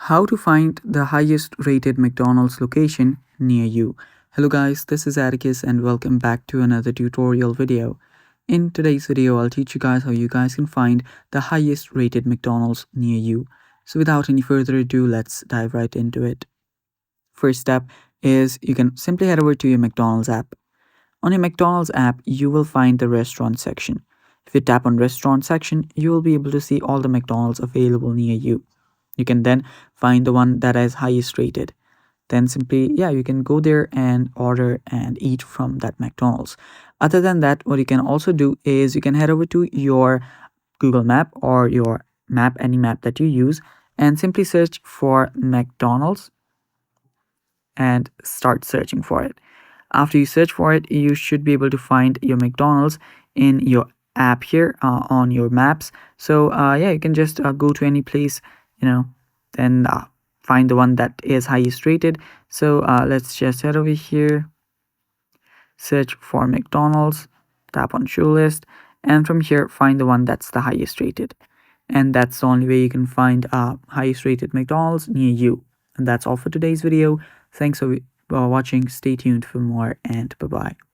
How to find the highest rated McDonald's location near you. Hello guys, this is Atticus and welcome back to another tutorial video. In today's video, I'll teach you guys how you guys can find the highest rated McDonald's near you. So without any further ado, let's dive right into it. First step is you can simply head over to your McDonald's app. On your McDonald's app, you will find the restaurant section. If you tap on restaurant section, you will be able to see all the McDonald's available near you. You can then find the one that is highest rated. Then simply, you can go there and order and eat from that McDonald's. Other than that, what you can also do is you can head over to your Google Map or your map, any map that you use, and simply search for McDonald's and start searching for it. After you search for it, you should be able to find your McDonald's in your app here on your maps. So you can just go to any place, then find the one that is highest rated. So let's just head over here, search for McDonald's, tap on show list, and from here find the one that's the highest rated. And that's the only way you can find highest rated McDonald's near you. And that's all for today's video. Thanks for watching. Stay tuned for more, and bye bye.